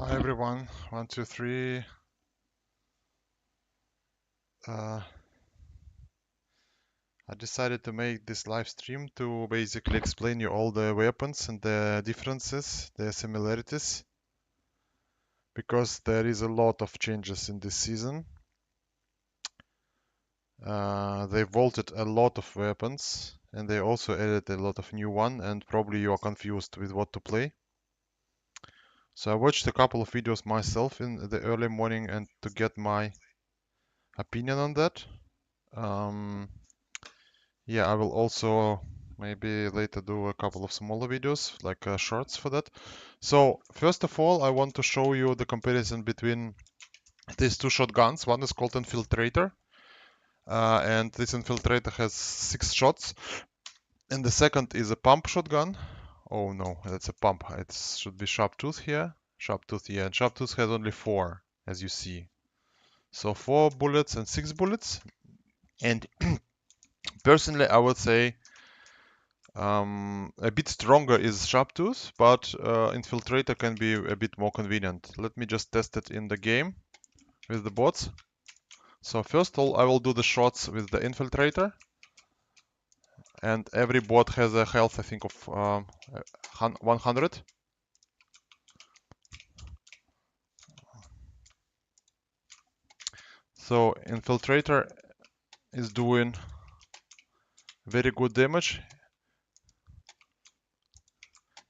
Hi everyone, 1, 2, 3. I decided to make this live stream to basically explain you all the weapons and the differences, the similarities, because there is a lot of changes in this season. They vaulted a lot of weapons and they also added a lot of new one, and probably you are confused with what to play. So I watched a couple of videos myself in the early morning and to get my opinion on that. Yeah, I will also maybe later do a couple of smaller videos, like shorts for that. So first of all, I want to show you the comparison between these two shotguns. One is called Infiltrator, and this Infiltrator has 6 shots, and the second is a pump shotgun. Oh no, that's a pump. It should be Sharptooth here. Sharptooth here, and Sharptooth has only 4, as you see. So 4 bullets and 6 bullets. And personally, I would say a bit stronger is Sharptooth, but Infiltrator can be a bit more convenient. Let me just test it in the game with the bots. So first of all, I will do the shots with the Infiltrator, and every bot has a health, I think, of 100. So Infiltrator is doing very good damage.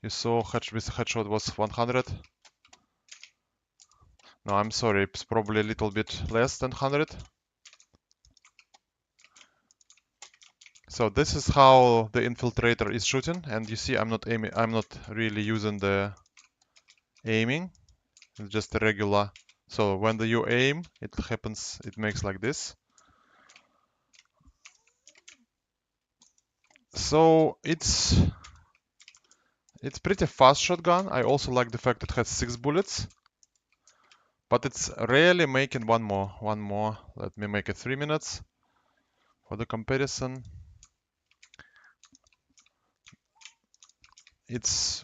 You saw with headshot was 100. No, I'm sorry, it's probably a little bit less than 100. So this is how the Infiltrator is shooting, and you see I'm not aiming, I'm not really using the aiming, it's just a regular. So when you aim, it happens, it makes like this. So it's pretty fast shotgun. I also like the fact it has 6 bullets, but it's rarely making one more. Let me make it 3 minutes for the comparison. It's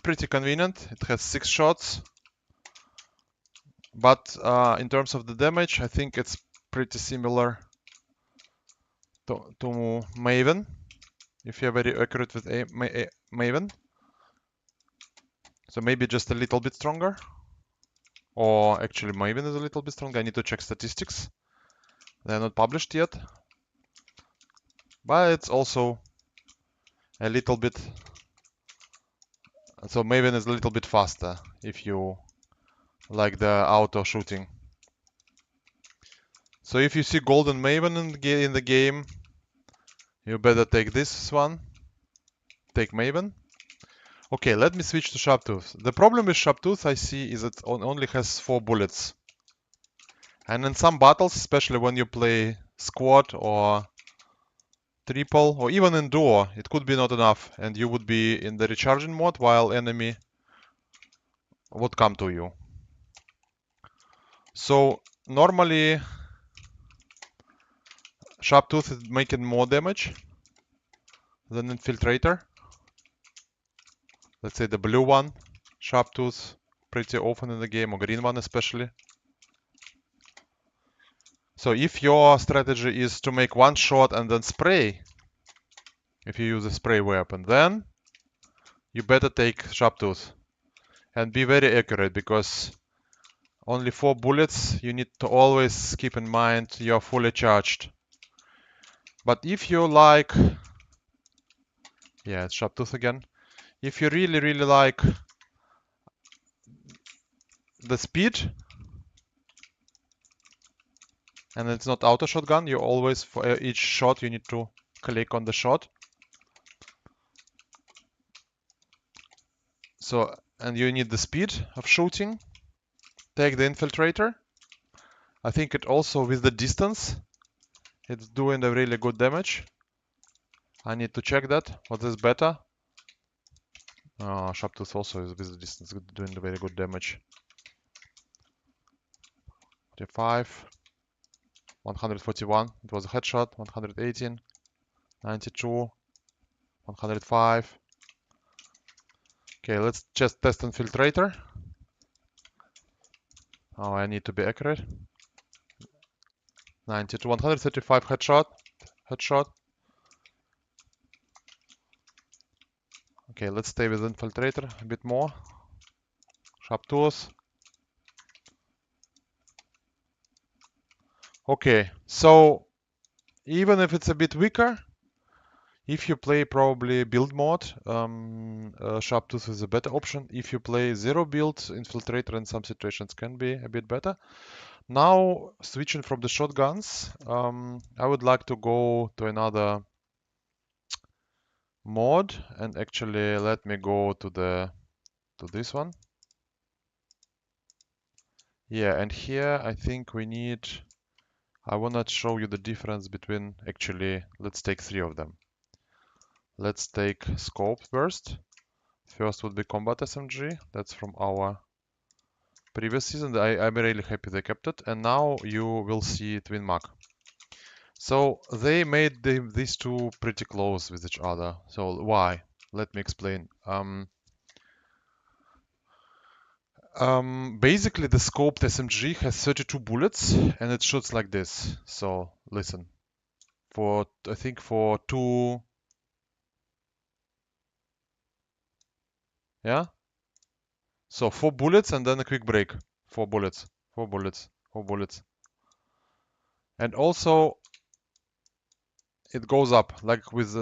pretty convenient. It has 6 shots, but in terms of the damage, I think it's pretty similar to Maven, if you're very accurate with Maven. So maybe just a little bit stronger. Or actually Maven is a little bit stronger. I need to check statistics. They're not published yet. But it's also a little bit... So Maven is a little bit faster if you like the auto shooting. So if you see Golden Maven in the game, you better take this one. Take Maven. Okay, let me switch to Sharptooth. The problem with Sharptooth I see is it only has 4 bullets. And in some battles, especially when you play squad or triple or even in duo, it could be not enough and you would be in the recharging mode while enemy would come to you. So normally Sharptooth is making more damage than Infiltrator. Let's say the blue one, Sharptooth, pretty often in the game, or green one especially. So if your strategy is to make one shot and then spray, if you use a spray weapon, then you better take Sharptooth. And be very accurate, because only 4 bullets, you need to always keep in mind you're fully charged. But if you like... Yeah, it's Sharptooth again. If you really like the speed, and it's not auto shotgun, you always, for each shot, you need to click on the shot. So, and you need the speed of shooting. Take the Infiltrator. I think it also, with the distance, it's doing a really good damage. I need to check that. What is better? Sharptooth also is with the distance doing very good damage. 45, 141. It was a headshot. 118, 92, 105. Okay, let's just test Infiltrator. Oh, I need to be accurate. 90 to 135 headshot. Headshot. Okay, let's stay with infiltrator a bit more. Sharp tools. Okay, so even if it's a bit weaker, if you play probably build mode, Sharp Tooth is a better option. If you play zero build, Infiltrator in some situations can be a bit better. Now, switching from the shotguns, I would like to go to another mod, and actually let me go to this one. Yeah, and here I think we need, I want to show you the difference between, actually, let's take three of them. Let's take scope first. First would be combat SMG. That's from our previous season. I'm really happy they kept it. And now you will see Twin Mag. So they made these two pretty close with each other. So why? Let me explain. Basically, the scoped SMG has 32 bullets and it shoots like this. So listen, I think for two, yeah. So 4 bullets and then a quick break. 4 bullets, 4 bullets, 4 bullets. And also it goes up like with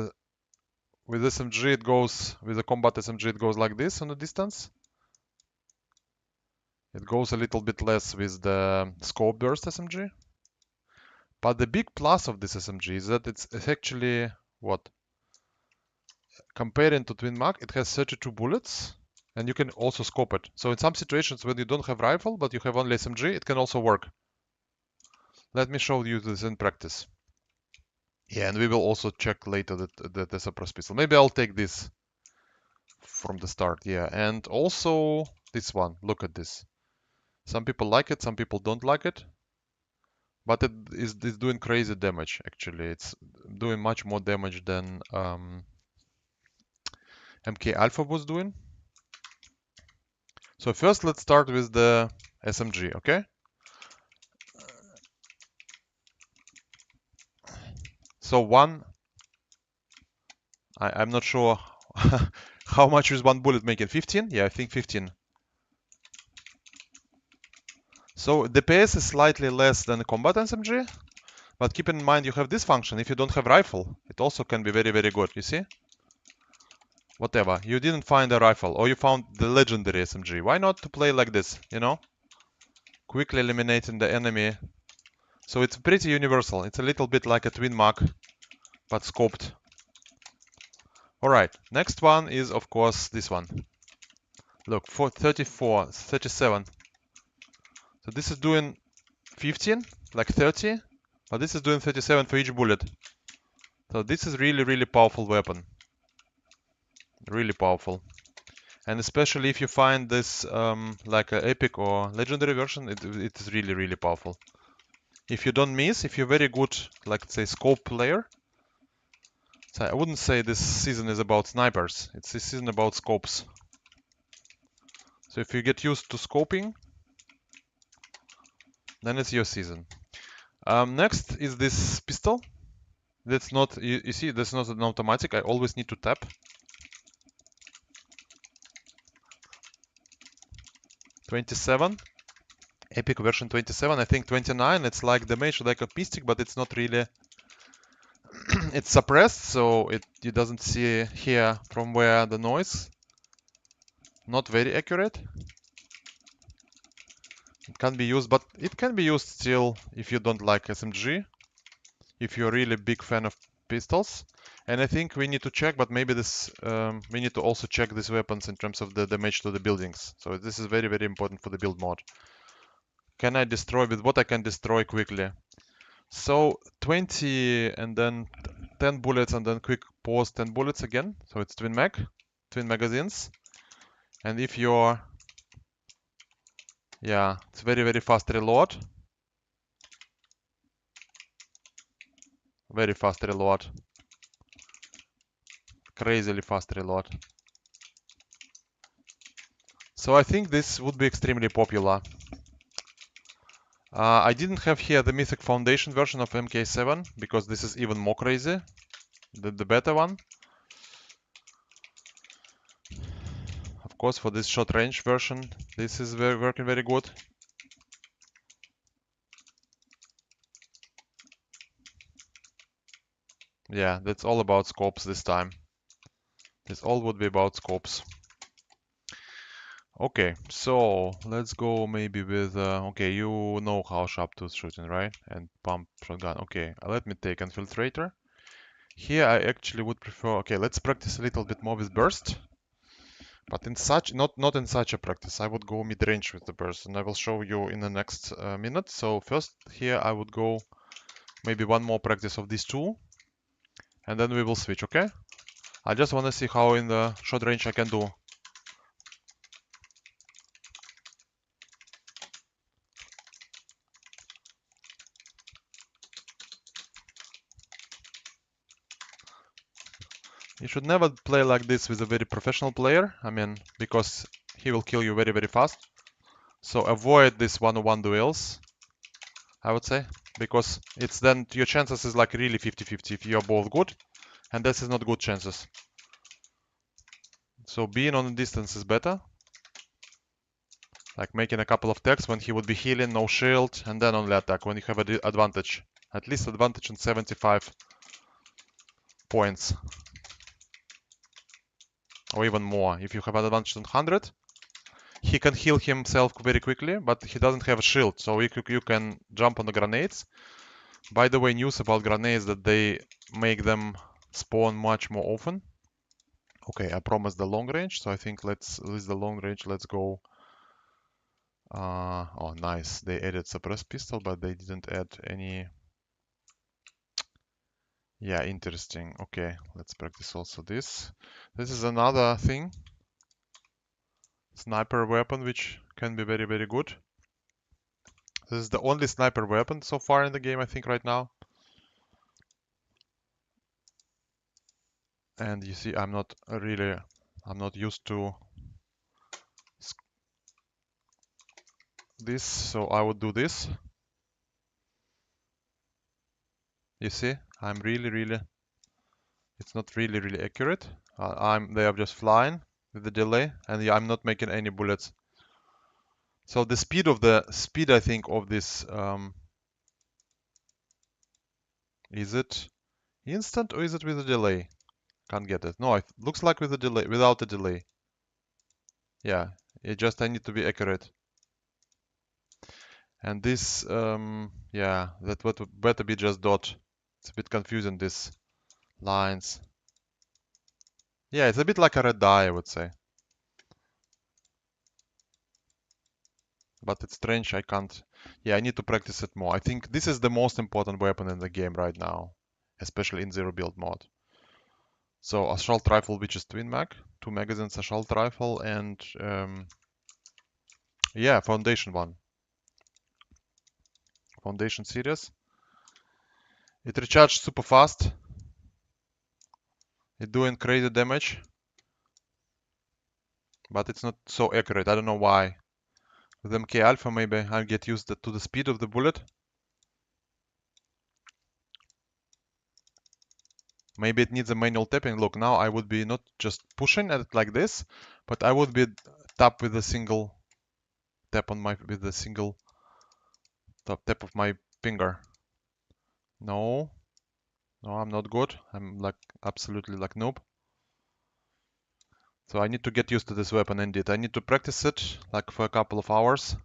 SMG it goes, with the combat SMG it goes like this on the distance. It goes a little bit less with the scope burst SMG. But the big plus of this SMG is that it's actually what? Comparing to Twin Mag, it has 32 bullets and you can also scope it. So in some situations when you don't have rifle but you have only SMG, it can also work. Let me show you this in practice. Yeah, and we will also check later that the suppressed pistol. Maybe I'll take this from the start, yeah. And also this one, look at this. Some people like it, some people don't like it. But it's doing crazy damage, actually. It's doing much more damage than MK Alpha was doing. So first let's start with the SMG, okay? So I'm not sure how much is one bullet making, 15? Yeah, I think 15. So DPS is slightly less than the combat SMG, but keep in mind you have this function. If you don't have rifle, it also can be very, very good, you see? Whatever, you didn't find a rifle, or you found the legendary SMG. Why not to play like this, you know? Quickly eliminating the enemy. So it's pretty universal. It's a little bit like a Twin Mag, but scoped. Alright, next one is of course this one. Look, for 34, 37. So this is doing 15, like 30, but this is doing 37 for each bullet. So this is really, really powerful weapon. Really powerful. And especially if you find this like an epic or legendary version, it is really, really powerful. If you don't miss, if you're very good, like say scope player, so I wouldn't say this season is about snipers. It's this season about scopes. So if you get used to scoping, then it's your season. Next is this pistol. That's not, you see, that's not an automatic. I always need to tap. 27. Epic version 27. I think 29. It's like damage like a pistic, but it's not really. It's suppressed, so it doesn't see here from where the noise. Not very accurate. It can be used, but it can be used still if you don't like SMG. If you're a really big fan of pistols. And I think we need to check, but maybe this we need to also check these weapons in terms of the damage to the buildings. So this is very, very important for the build mod. Can I destroy with what I can destroy quickly? So 20 and then 10 bullets and then quick pause 10 bullets again. So it's twin magazines. And if you're, yeah, it's very, very fast reload. Very fast reload. Crazily fast reload. So I think this would be extremely popular. I didn't have here the Mythic Foundation version of MK7 because this is even more crazy, the better one. Of course, for this short range version, this is working very good. Yeah, that's all about scopes this time. This all would be about scopes. Okay, so let's go maybe with, okay, you know how Sharptooth shooting, right? And pump shotgun. Okay, let me take Infiltrator. Here I actually would prefer, okay, let's practice a little bit more with Burst. But in such, not in such a practice, I would go mid-range with the Burst, and I will show you in the next minute. So first here I would go maybe one more practice of these two, and then we will switch, okay? I just want to see how in the short range I can do. You should never play like this with a very professional player, I mean, because he will kill you very, very fast. So avoid this one-on-one duels, I would say, because it's then your chances is like really 50-50 if you're both good, and this is not good chances. So being on the distance is better, like making a couple of attacks when he would be healing, no shield, and then only attack when you have an advantage. At least advantage on 75 points. Or even more. If you have an advantage on 100, he can heal himself very quickly, but he doesn't have a shield, so you can jump on the grenades. By the way, news about grenades that they make them spawn much more often. Okay, I promised the long range, so I think let's the long range. Let's go. Oh, nice. They added suppressed pistol, but they didn't add any. Yeah, interesting. Okay, let's practice also this. This is another thing. Sniper weapon, which can be very, very good. This is the only sniper weapon so far in the game, I think, right now. And you see, I'm not used to this, so I would do this. You see, I'm really, it's not really accurate. They are just flying with the delay, and yeah, I'm not making any bullets. So the speed, I think, of this, is it instant or is it with a delay? Can't get it. No, it looks like with a delay, without a delay. Yeah, I need to be accurate. And this, yeah, that would better be just dot. It's a bit confusing, these lines. Yeah, it's a bit like a red dye, I would say. But it's strange, I can't. Yeah, I need to practice it more. I think this is the most important weapon in the game right now, especially in zero build mode. So assault rifle, which is twin mag, 2 magazines assault rifle, and yeah, foundation one. Foundation series. It recharged super fast. It's doing crazy damage, but it's not so accurate. I don't know why. With MK Alpha, maybe I'll get used to the speed of the bullet. Maybe it needs a manual tapping. Look, now I would be not just pushing at it like this, but I would be tap with a single tap on with a single tap of my finger. No, no, I'm not good. I'm like absolutely like noob. So I need to get used to this weapon indeed. I need to practice it like for a couple of hours.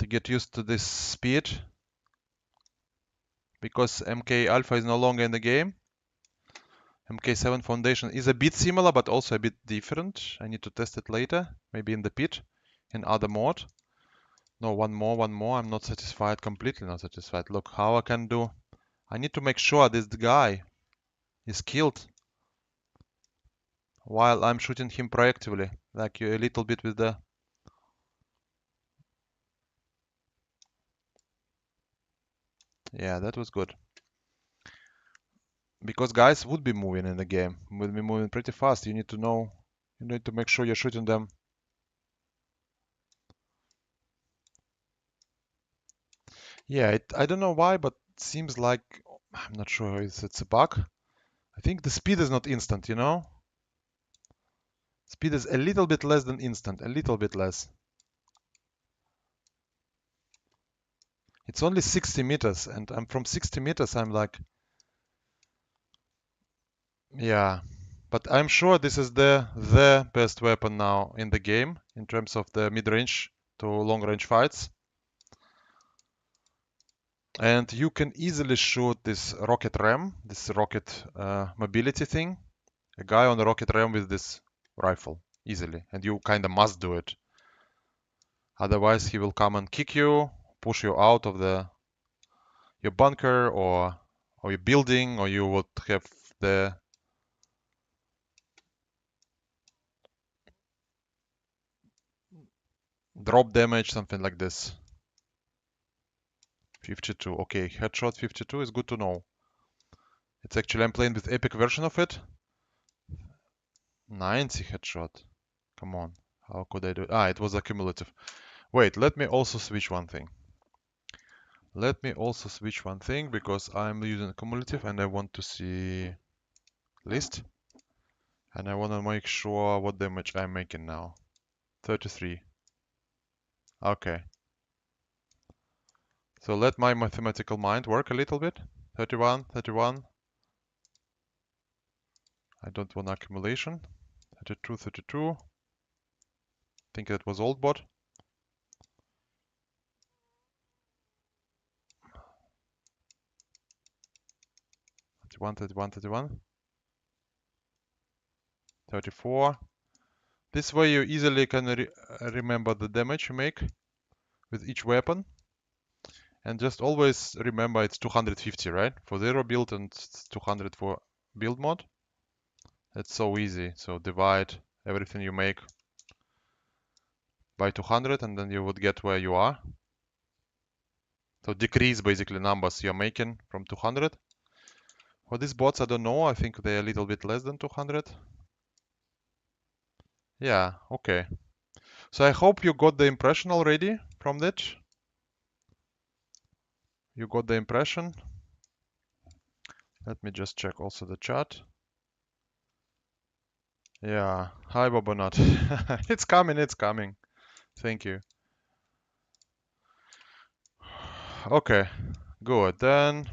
To get used to this speed. Because MK Alpha is no longer in the game. MK7 Foundation is a bit similar, but also a bit different. I need to test it later, maybe in the pit, in other mode. No, one more. I'm not satisfied, completely not satisfied. Look how I can do. I need to make sure this guy is killed while I'm shooting him proactively, like a little bit with the... Yeah, that was good. Because guys would be moving in the game, would be moving pretty fast. You need to know, you need to make sure you're shooting them Yeah, I don't know why, but it seems like I'm not sure if it's a bug. I think the speed is not instant, you know? Speed is a little bit less than instant, a little bit less. It's only 60 meters, and I'm from 60 meters, I'm like, yeah. But I'm sure this is the best weapon now in the game in terms of the mid-range to long-range fights. And you can easily shoot this rocket ram, this rocket mobility thing, a guy on a rocket ram with this rifle easily, and you kind of must do it. Otherwise, he will come and kick you, push you out of your bunker or your building, or you would have the drop damage, something like this. 52. Okay, headshot 52 is good to know. It's actually I'm playing with epic version of it. 90 headshot. Come on. How could I do it? Ah, it was a cumulative. Wait, let me also switch one thing. Let me also switch one thing because I'm using cumulative and I want to see list. And I want to make sure what damage I'm making now. 33. Okay. So let my mathematical mind work a little bit. 31, 31. I don't want accumulation. 32, 32. I think that was old bot. 31, 31, 31. 34. This way you easily can remember the damage you make with each weapon. And just always remember it's 250, right? For zero build and 200 for build mode. It's so easy. So divide everything you make by 200 and then you would get where you are. So decrease basically numbers you're making from 200. For these bots, I don't know. I think they're a little bit less than 200. Yeah, okay. So I hope you got the impression already from that. You got the impression. Let me just check also the chat. Yeah, hi Bobonat. It's coming, it's coming. Thank you. Okay, good. Then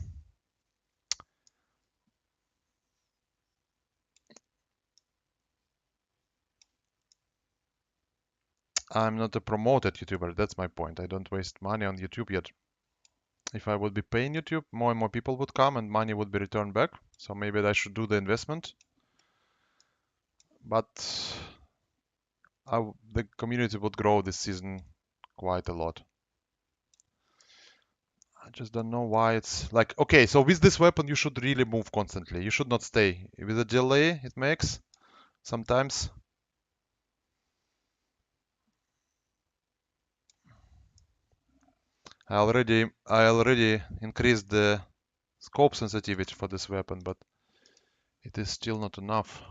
I'm not a promoted YouTuber. That's my point. I don't waste money on YouTube yet. If I would be paying YouTube, more and more people would come and money would be returned back. So maybe I should do the investment. But the community would grow this season quite a lot. I just don't know why it's like, okay, so with this weapon, you should really move constantly. You should not stay. With a delay it makes sometimes. I already increased the scope sensitivity for this weapon, but it is still not enough.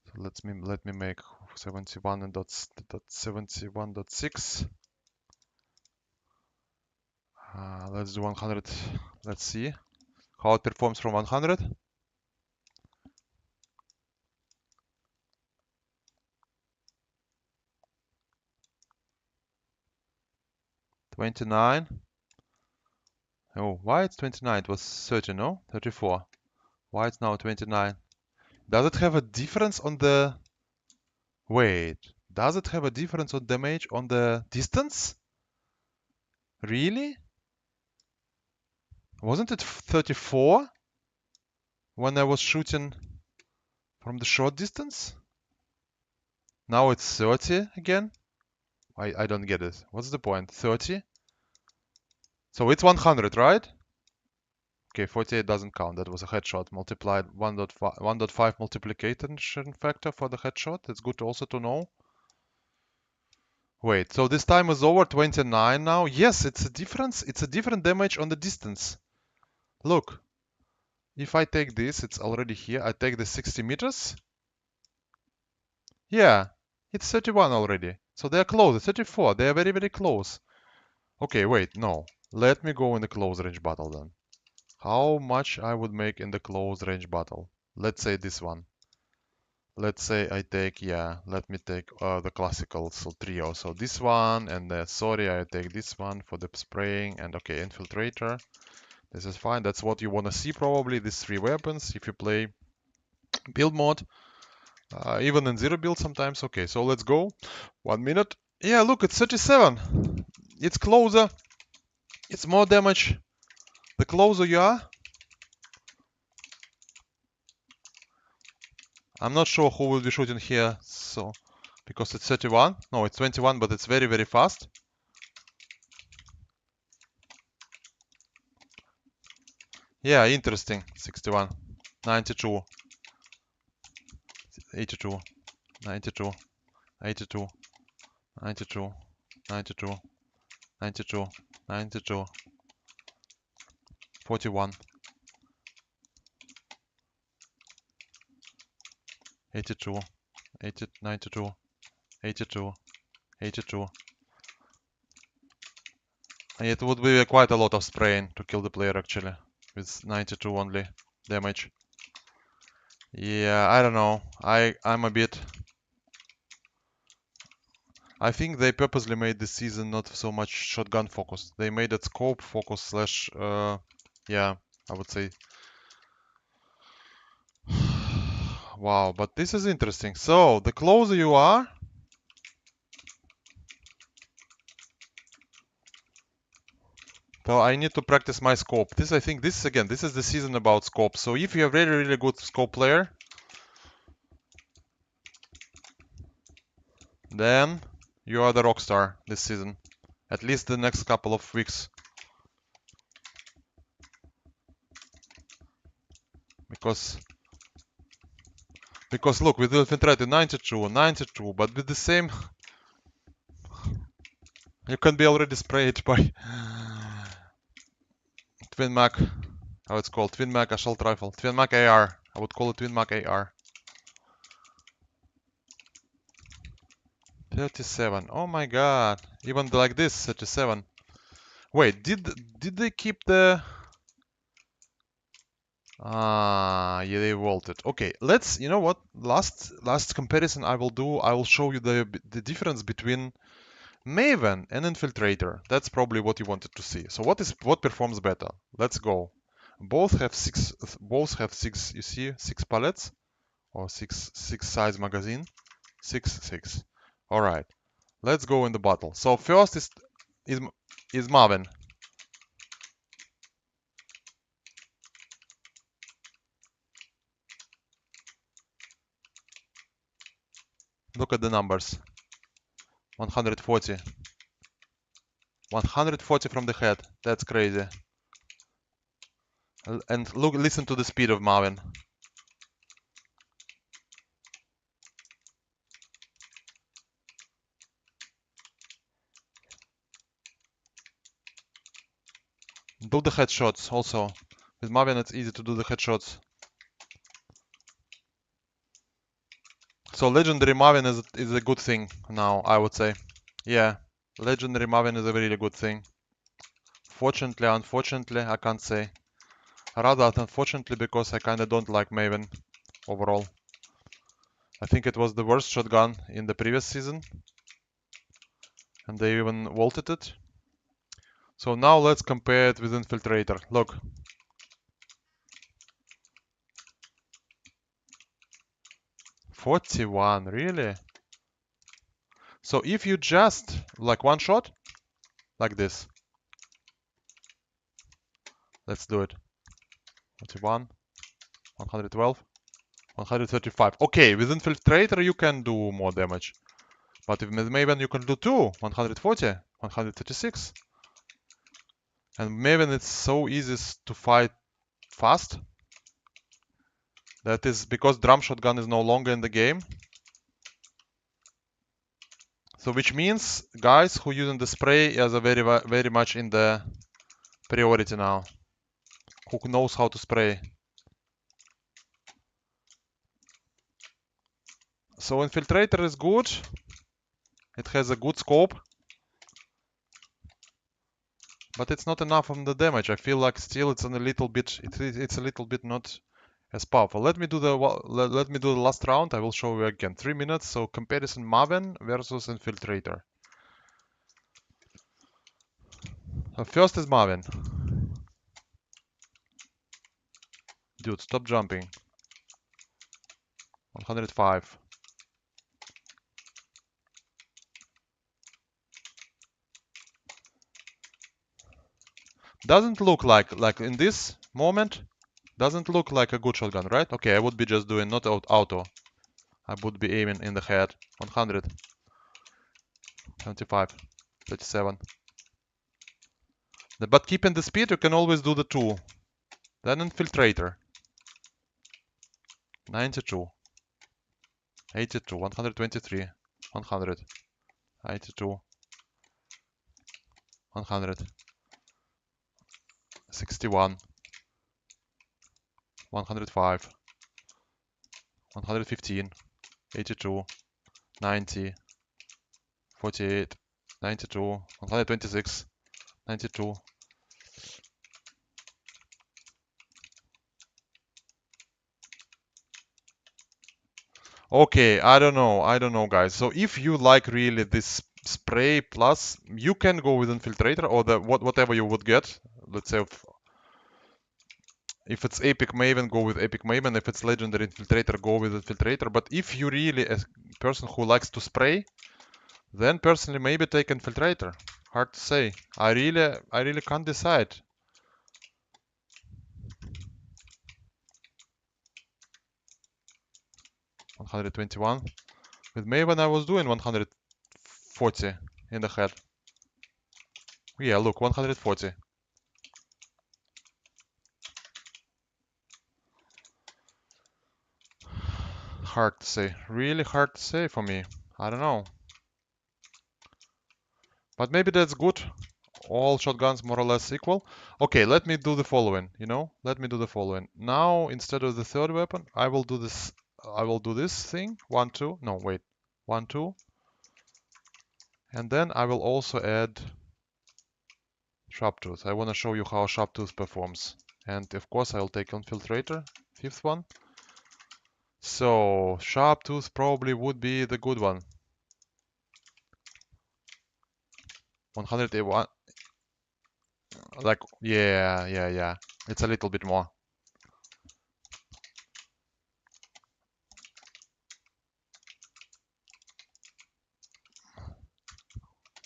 So let me make 71.6. Let's do 100. Let's see how it performs from 100. 29. Oh, why it's 29? It was 30, no? 34. Why it's now 29? Does it have a difference on the... Wait, does it have a difference on damage on the distance? Really? Wasn't it 34 when I was shooting from the short distance? Now it's 30 again? I don't get it. What's the point? 30? So it's 100, right? Okay, 48 doesn't count. That was a headshot multiplied 1.5 multiplication factor for the headshot. It's good also to know. Wait, so this time is over 29 now? Yes, it's a difference. It's a different damage on the distance. Look, if I take this, it's already here. I take the 60 meters. Yeah, it's 31 already. So they are close. 34. They are very, very close. Okay, wait, no. Let me go in the close range battle then. How much I would make in the close range battle? Let's say this one. Let's say I take, yeah, let me take the classical so trio. So this one, and sorry, I take this one for the spraying, and okay, infiltrator. This is fine. That's what you want to see probably, these three weapons, if you play build mode. Even in zero build sometimes. Okay, so let's go. 1 minute. Yeah, look, it's 37. It's closer. It's more damage. The closer you are. I'm not sure who will be shooting here, so because it's 31. No, it's 21, but it's very, very fast. Yeah, interesting. 61, 92, 82, 92, 82, 92, 92, 92, 92, 41, 82, 80, 92, 82, 82. And it would be quite a lot of spraying to kill the player actually, with 92 only damage. Yeah, I don't know. I'm a bit... I think they purposely made this season not so much shotgun focused. They made it scope focus slash, yeah, I would say. Wow, but this is interesting. So, the closer you are, so I need to practice my scope. This, I think, this again, this is the season about scope. So if you're a really, really good scope player, then you are the rock star this season. At least the next couple of weeks. Because look, with the infiltrator 92, 92, but with the same, you can be already sprayed by Twin Mac, how it's called, Twin Mac assault rifle, Twin Mac AR. I would call it Twin Mac AR. 37. Oh my god. Even like this, 37. Wait, did they keep the... Ah, yeah, they vaulted. Okay, let's, you know what? Last comparison I will do, I will show you the difference between Maven and Infiltrator. That's probably what you wanted to see. So what performs better? Let's go. Both have six, you see, 6 pallets or six size magazine. 6. All right. Let's go in the battle. So first is Marvin. Look at the numbers. 140. 140 from the head. That's crazy. And look, listen to the speed of Marvin. Do the headshots also. With Marvin, it's easy to do the headshots. So legendary Marvin is a good thing now, I would say. Yeah, legendary Marvin is a really good thing. Fortunately, unfortunately, I can't say. Rather unfortunately, because I kinda don't like Maven overall. I think it was the worst shotgun in the previous season. And they even vaulted it. So now let's compare it with Infiltrator. Look. 41, really? So if you just, like one shot, like this. Let's do it. 41, 112, 135. Okay, with Infiltrator you can do more damage. But with Maven you can do 2, 140, 136. And Maven it's so easy to fight fast. That is because drum shotgun is no longer in the game. So which means guys who using the spray is a very much in the priority now. Who knows how to spray. So Infiltrator is good. It has a good scope. but it's not enough on the damage. I feel like still it's a little bit, it's a little bit not as powerful. Let me do the last round. I will show you again. 3 minutes. So comparison Maven versus Infiltrator. So first is Maven. Dude, stop jumping. 105. Doesn't look like in this moment, doesn't look like a good shotgun, right? Okay, I would be just doing not auto. I would be aiming in the head. 100. 75. 37. But keeping the speed, you can always do the 2. Then Infiltrator. 92. 82. 123. 100. 82. 100. 61. 105. 115. 82. 90. 48. 92. 126. 92. Okay, I don't know, guys. So if you like really this spray plus, you can go with Infiltrator or the whatever you would get. Let's say if it's Epic Maven, go with Epic Maven. If it's Legendary Infiltrator, go with Infiltrator. But if you really a person who likes to spray, then personally maybe take Infiltrator. Hard to say. I really can't decide. $121. With Maven I was doing 140 in the head. Yeah, look, 140. Hard to say. Really hard to say for me. I don't know. But maybe that's good. All shotguns more or less equal. Okay, let me do the following, Let me do the following. Now, instead of the third weapon, I will do this. I will do this thing. 1, 2. No, wait. 1, 2. And then I will also add Sharptooth. I want to show you how Sharptooth performs. And of course, I'll take Infiltrator, 5th one. So, Sharptooth probably would be the good one. 181. Like, yeah. It's a little bit more.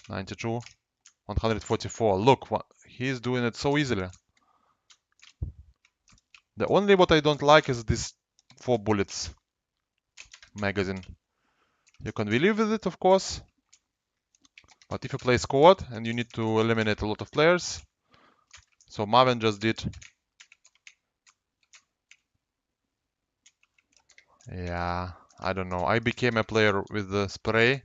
92. 144. Look, he's doing it so easily. The only what I don't like is this 4 bullets magazine. You can believe with it, of course. But if you play squad and you need to eliminate a lot of players, so Maven just did. Yeah, I don't know. I became a player with the spray.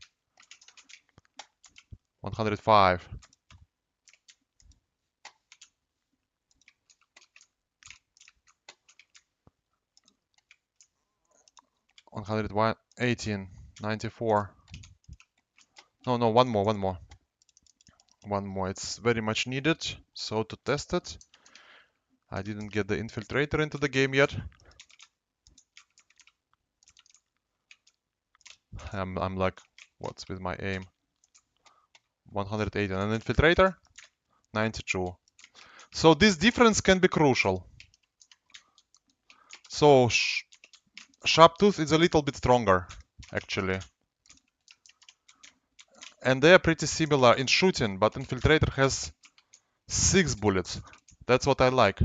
105. 118. 94. No, one more. One more. It's very much needed. So to test it, I didn't get the Infiltrator into the game yet. I'm like, what's with my aim? 180 and an Infiltrator, 92. So this difference can be crucial. So Sharptooth is a little bit stronger, actually. And they are pretty similar in shooting, but Infiltrator has 6 bullets. That's what I like.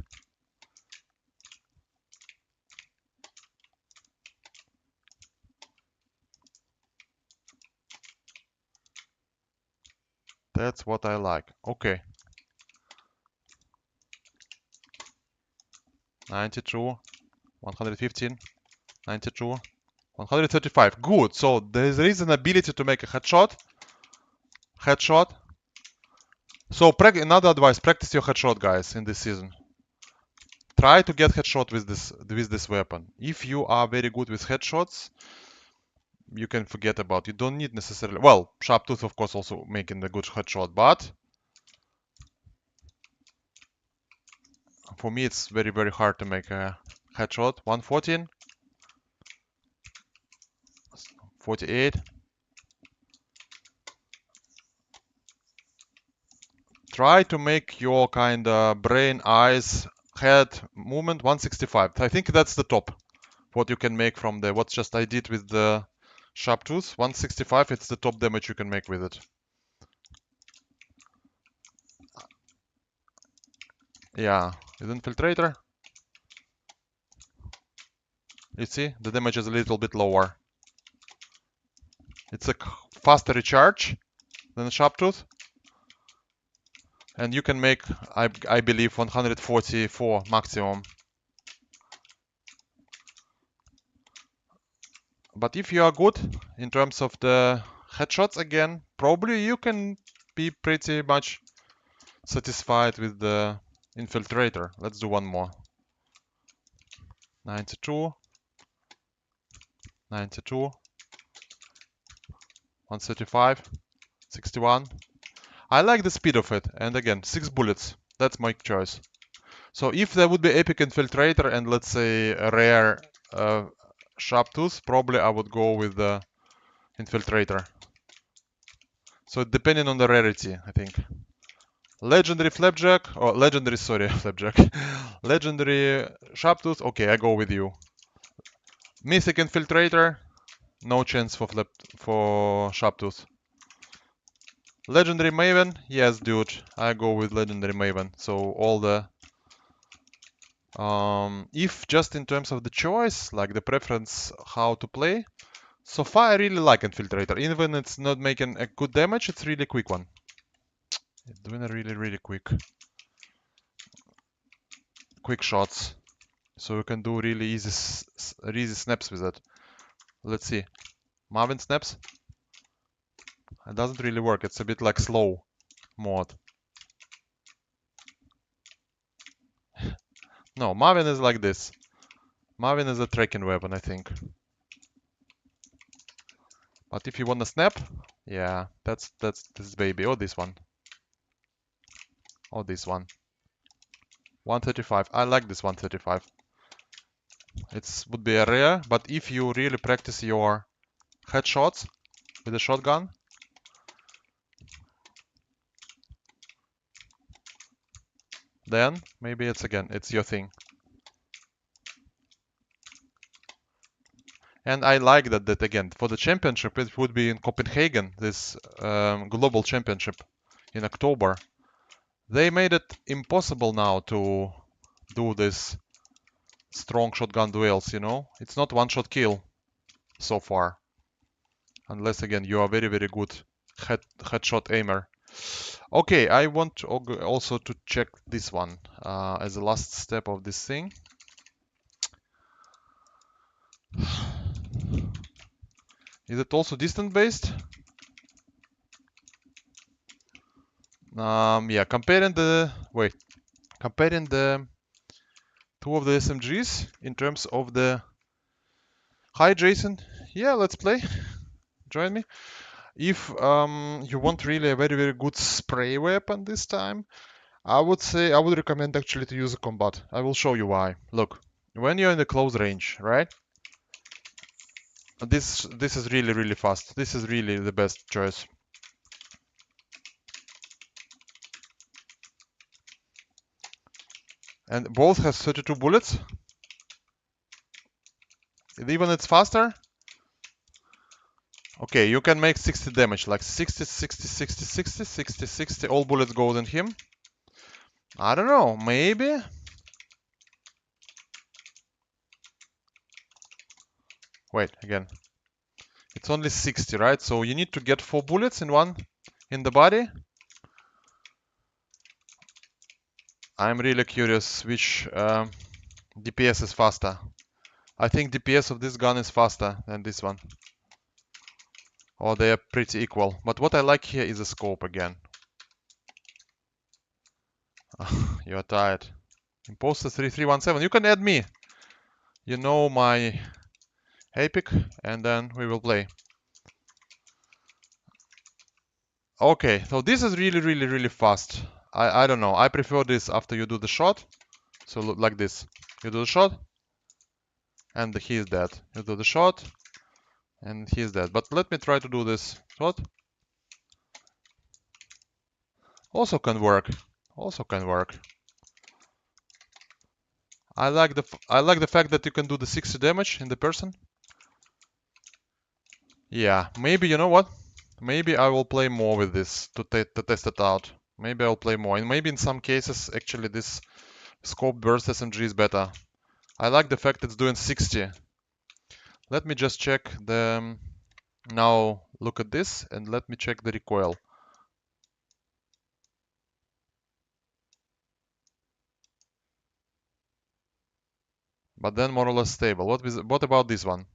That's what I like. Okay. 92, 115, 92, 135. Good. So there is an ability to make a headshot. So another advice: practice your headshot, guys, in this season. Try to get headshot with this weapon. If you are very good with headshots, you can forget about. You don't need necessarily. Well, Sharptooth, of course, also making a good headshot, but For me, it's very, very hard to make a headshot. 114, 48. Try to make your kind of brain, eyes, head movement 165. I think that's the top. What you can make from the what just I did with the sharp tooth. 165. It's the top damage you can make with it. Yeah, with infiltrator. You see, the damage is a little bit lower. It's a faster recharge than a sharp tooth. And you can make, I believe, 144 maximum. But if you are good in terms of the headshots again, probably you can be pretty much satisfied with the infiltrator. Let's do one more. 92, 92, 135, 61. I like the speed of it. And again, 6 bullets. That's my choice. So if there would be epic infiltrator and let's say a rare sharp tooth, probably I would go with the infiltrator. So depending on the rarity, I think. Legendary flapjack, or legendary, sorry, flapjack. Legendary sharp tooth, okay, I go with you. Mythic infiltrator, no chance for sharp tooth. Legendary Maven, yes, dude, I go with legendary Maven. So all the if just in terms of the choice, like the preference how to play, so far I really like infiltrator. Even it's not making a good damage, it's really quick one. It's doing a really quick shots. So you can do really easy snaps with it. Let's see. Marvin snaps. It doesn't really work. It's a bit like slow mode. No, Marvin is like this. Marvin is a tracking weapon, I think. But if you want to snap, yeah, that's this baby. Or this one. Or this one. 135. I like this 135. It would be a rare, but if you really practice your headshots with a shotgun, then maybe it's your thing. And I like that again, for the championship, it would be in Copenhagen, this global championship in October. They made it impossible now to do this strong shotgun duels, you know? It's not one-shot kill so far. Unless, again, you are very, very good headshot aimer. Okay, I want also to check this one as the last step of this thing. Is it also distance based? Yeah, comparing the two of the SMGs in terms of the. Hi, Jason. Yeah, let's play. Join me. If you want really a very, very good spray weapon this time, I would recommend actually to use a combat. I will show you why. Look, when you're in the close range, right? This is really, really fast. This is really the best choice. And both has 32 bullets. Even it's faster. Okay, you can make 60 damage, like 60, 60, 60, 60, 60, 60. All bullets go in him. I don't know, maybe. Wait, again. It's only 60, right? So you need to get 4 bullets in the body. I'm really curious which DPS is faster. I think DPS of this gun is faster than this one. Or they are pretty equal. But what I like here is the scope again. You are tired. Imposter 3317. You can add me. You know my epic, and then we will play. Okay, so this is really, really, really fast. I don't know. I prefer this after you do the shot. So look like this. You do the shot, and he is dead. You do the shot, and he is dead. But let me try to do this shot. Also can work. Also can work. I like the fact that you can do the 60 damage in the person. Yeah, maybe you know what? Maybe I will play more with this to test it out. Maybe I'll play more, and maybe in some cases actually this scope burst SMG is better. I like the fact it's doing 60. Let me just check the now look at this and let me check the recoil. But then more or less stable. What about this one?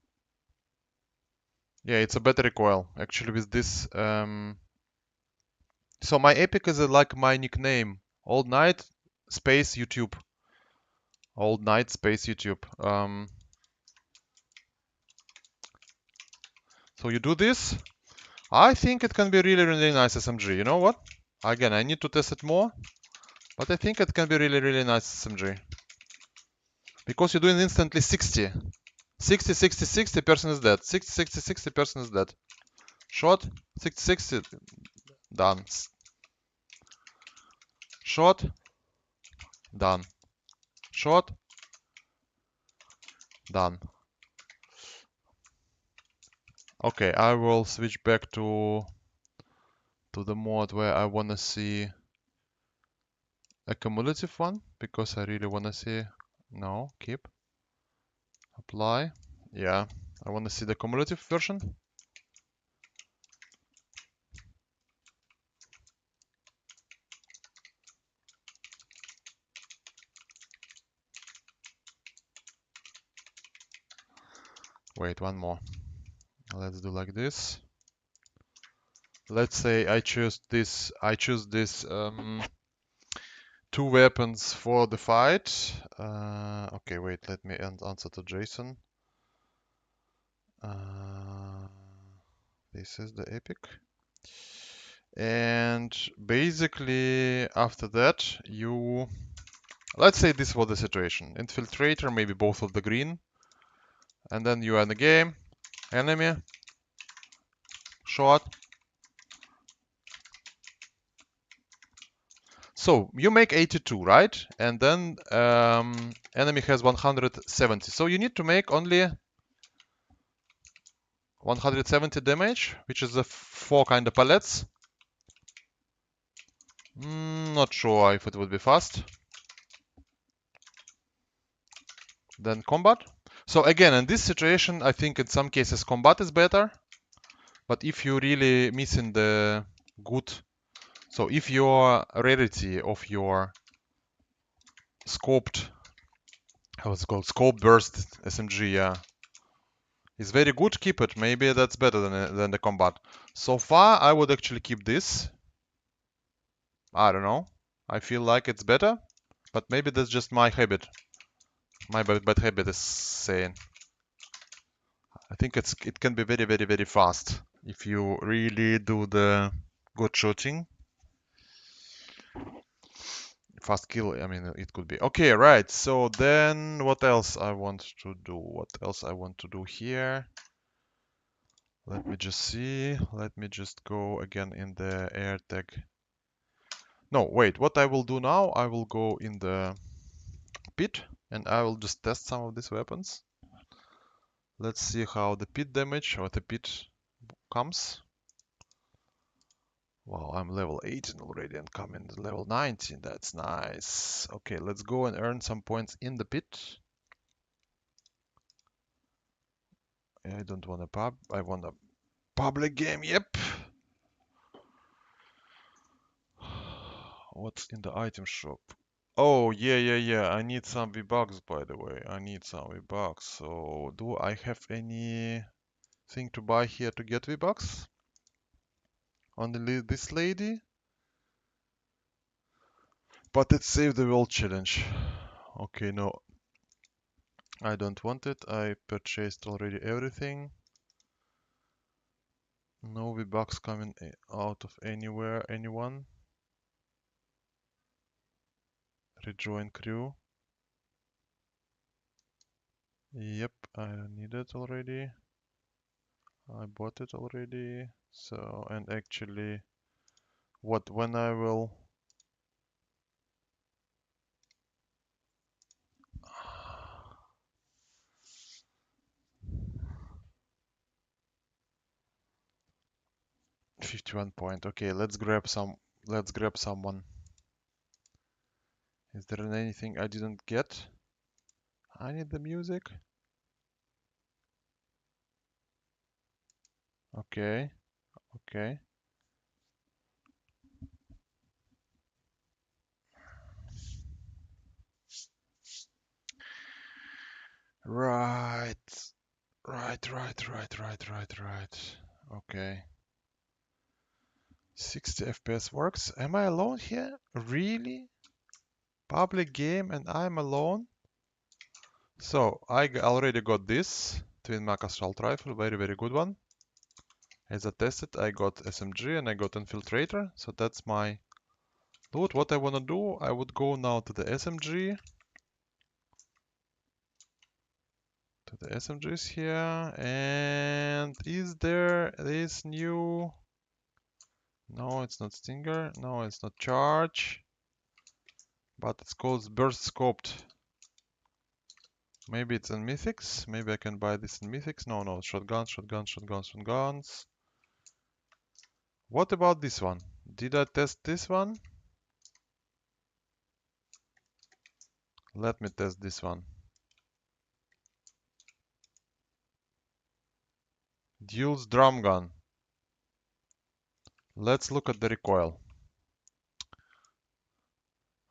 Yeah, it's a better recoil actually with this. So my epic is like my nickname. Old Night space YouTube. Old Night space YouTube. So you do this. I think it can be really, really nice SMG. You know what? Again, I need to test it more, but I think it can be really, really nice SMG. Because you're doing instantly 60. 60, 60, 60, person is dead. 60, 60, 60, person is dead. Shot, 60, 60, done. Shot, done. Shot, done. Okay, I will switch back to the mode where I wanna see a cumulative one, because I really wanna see. No, keep. Apply. Yeah, I wanna see the cumulative version. Wait, one more. Let's do like this. Let's say I choose this. Two weapons for the fight. Okay, wait. Let me answer to Jason. This is the epic. And basically after that, let's say this was the situation. Infiltrator, maybe both of the green. And then you are in the game. Enemy. Shot. So you make 82, right? And then enemy has 170. So you need to make only 170 damage, which is the 4 kind of pallets. Not sure if it would be fast. Then combat. So again, in this situation, I think in some cases combat is better. But if you really missing the good, so if your rarity of your scoped, how it's called, scope burst SMG, yeah, is very good, keep it. Maybe that's better than the combat. So far, I would actually keep this. I don't know. I feel like it's better, but maybe that's just my habit. My bad habit is saying. I think it can be very, very, very fast if you really do the good shooting. Fast kill, I mean, it could be. Okay, right. So then what else I want to do? What else I want to do here? Let me just see. Let me just go again in the air tag. No, wait. What I will do now, I will go in the pit and I will just test some of these weapons. Let's see how the pit damage or the pit comes. Wow, I'm level 18 already and coming to level 19. That's nice. Okay, let's go and earn some points in the pit. I don't want a pub. I want a public game. Yep. What's in the item shop? Oh, yeah. I need some V-Bucks, by the way. I need some V-Bucks. So, do I have anything to buy here to get V-Bucks? On this lady? But it's Save the World challenge. Okay, no. I don't want it. I purchased already everything. No V-Bucks coming out of anywhere, anyone. Rejoin crew. Yep, I need it already. I bought it already. So, and actually, when I will... 51 point. Okay, let's grab someone. Is there anything I didn't get? I need the music. Okay, okay. Right. Right. Okay. 60 FPS works. Am I alone here? Really? Public game and I'm alone? So, already got this Twin Mac Assault Rifle, very good one. As I tested, I got SMG and I got Infiltrator, so that's my loot. What I wanna do, I would go now to the SMG. To the SMGs here, and is there this new... No, it's not Stinger, no, it's not Charge, but it's called Burst Scoped. Maybe it's in Mythics, maybe I can buy this in Mythics. No, shotguns. What about this one? Did I test this one? Let me test this one. Dual's drum gun. Let's look at the recoil.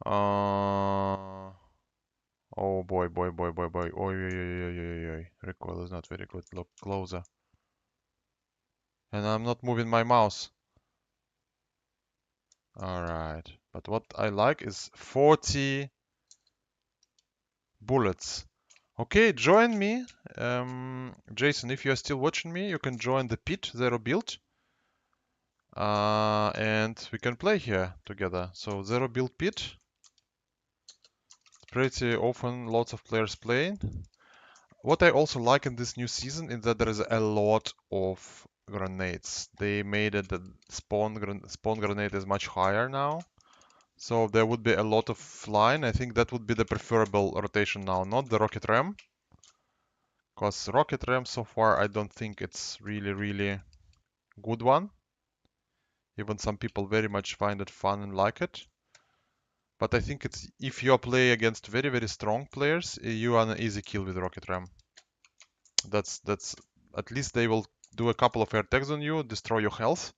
Oh boy. Oi. Recoil is not very good. Look closer. And I'm not moving my mouse. Alright. But what I like is 40 bullets. Okay, join me. Jason, if you're still watching me, you can join the pit, Zero Build. And we can play here together. So Zero Build pit. Pretty often lots of players playing. What I also like in this new season is that there is a lot of grenades. They made it that spawn grenade is much higher now. So there would be a lot of flying. I think that would be the preferable rotation now, not the rocket ram. Because rocket ram so far I don't think it's really good one. Even some people very much find it fun and like it. But I think it's if you play against very strong players, you are an easy kill with rocket ram. That's at least they will do a couple of air tags on you, destroy your health.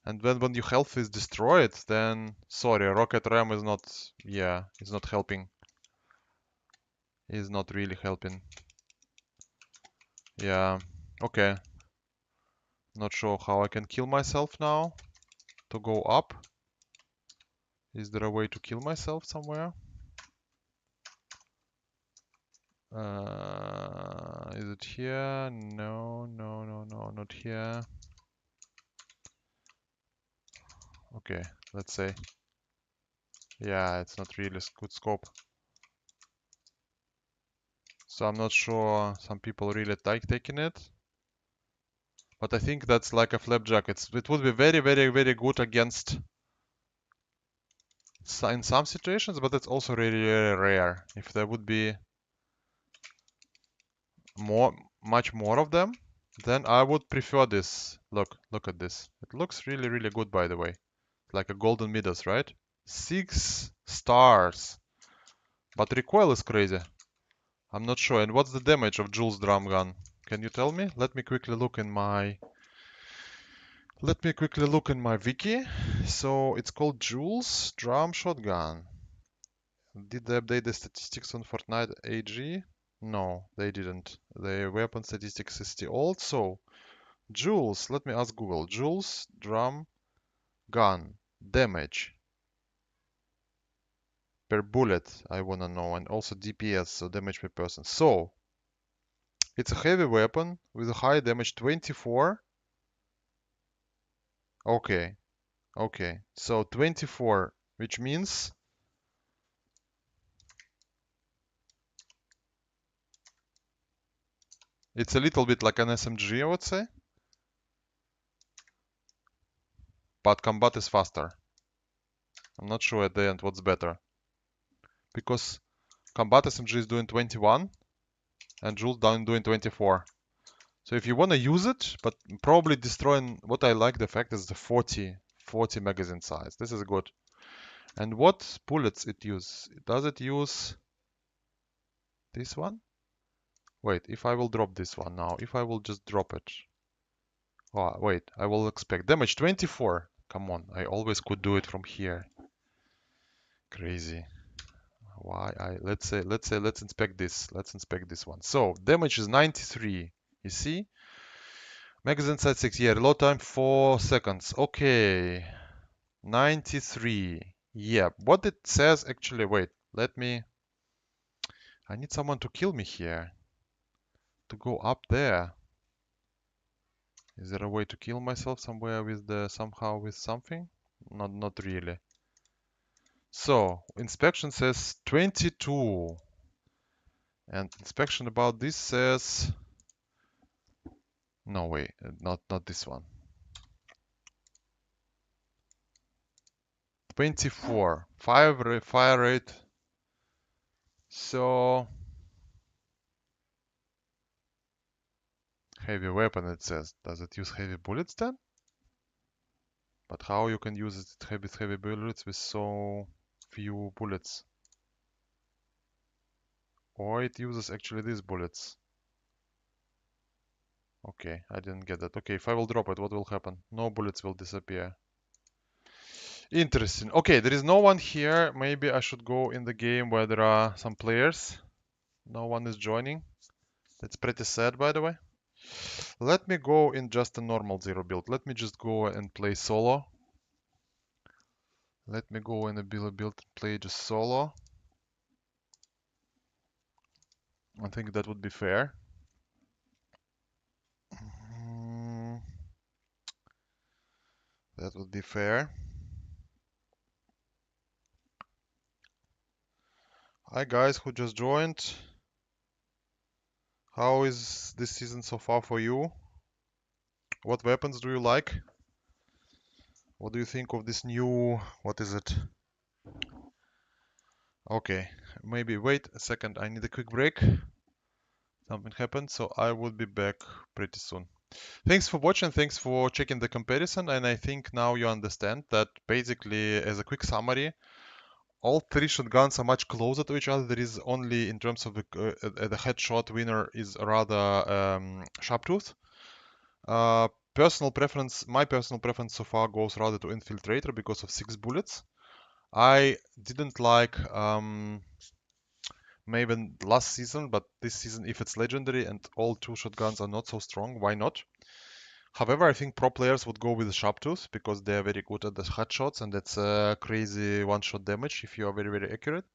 And when your health is destroyed, then sorry, rocket ram is not, yeah, it's not helping. Is not really helping. Yeah, okay. Not sure how I can kill myself now to go up. Is there a way to kill myself somewhere? Is it here? No, not here. Okay, let's say. Yeah, it's not really good scope. So I'm not sure some people really like taking it. But I think that's like a flapjack. It would be very good against in some situations, but it's also really rare. If there would be much more of them, then I would prefer this. Look at this. It looks really good, by the way. Like a golden Midas, right? 6 stars. But recoil is crazy. I'm not sure. And what's the damage of Jules drum gun? Can you tell me? Let me quickly look in my wiki. So it's called Jules drum shotgun. Did they update the statistics on Fortnite AG? No, they didn't. The weapon statistics is still old. So Jules, let me ask Google. Jules drum gun damage per bullet, I wanna know, and also DPS, so damage per person. So it's a heavy weapon with a high damage 24. Okay, so 24, which means It's a little bit like an SMG, I would say. But combat is faster. I'm not sure at the end what's better. Because combat SMG is doing 21 and Joule doing 24. So if you want to use it, but probably destroying, what I like the fact is the 40 magazine size. This is good. And what bullets it use? Does it use this one? Wait, if I will drop this one now, if I will just drop it. Oh, wait, I will expect damage 24. Come on, I always could do it from here. Crazy. Why let's inspect this. Let's inspect this one. So damage is 93. You see? Magazine size 6. Yeah, reload time 4 seconds. Okay. 93. Yeah, what it says actually, wait, I need someone to kill me here. To go up there. Is there a way to kill myself somewhere somehow with something? Not really. So, inspection says 22. And inspection about this says... No way, not this one. 24. Fire rate. So... Heavy weapon it says. Does it use heavy bullets then? But how you can use it heavy bullets with so few bullets? Or it uses actually these bullets. Okay, I didn't get that. Okay, if I will drop it, what will happen? No bullets will disappear. Interesting. Okay, there is no one here. Maybe I should go in the game where there are some players. No one is joining. That's pretty sad, by the way. Let me go in just a normal zero build. Let me just go and play solo. Let me go in a build and play just solo. I think that would be fair. That would be fair. Hi guys who just joined. How is this season so far for you? What weapons do you like? What do you think of this new... What is it? Okay, maybe wait a second. I need a quick break. Something happened, so I will be back pretty soon. Thanks for watching, thanks for checking the comparison, and I think now you understand that basically, as a quick summary, all three shotguns are much closer to each other. There is only, in terms of the headshot winner is rather Sharptooth. My personal preference so far goes rather to Infiltrator because of 6 bullets. I didn't like maybe last season, but this season, if it's legendary and all 2 shotguns are not so strong, why not? However, I think pro players would go with the Sharptooth because they are very good at the headshots and that's crazy one-shot damage if you are very accurate.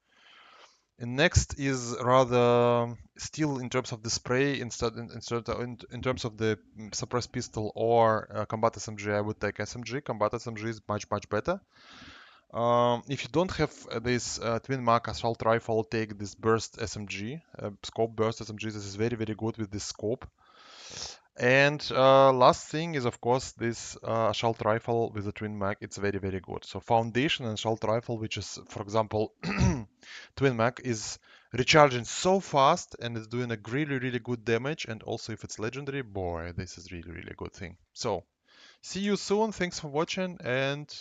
And next is rather still in terms of the spray in terms of the suppressed pistol or combat SMG, I would take SMG. Combat SMG is much better. If you don't have this twin mag assault rifle, take this burst SMG, scope burst SMG. This is very good with this scope. And last thing is of course this assault rifle with the twin mag. It's very good. So foundation and assault rifle, which is for example twin mag, is recharging so fast and it's doing a really good damage. And also if it's legendary, boy, this is really good thing. So see you soon. Thanks for watching and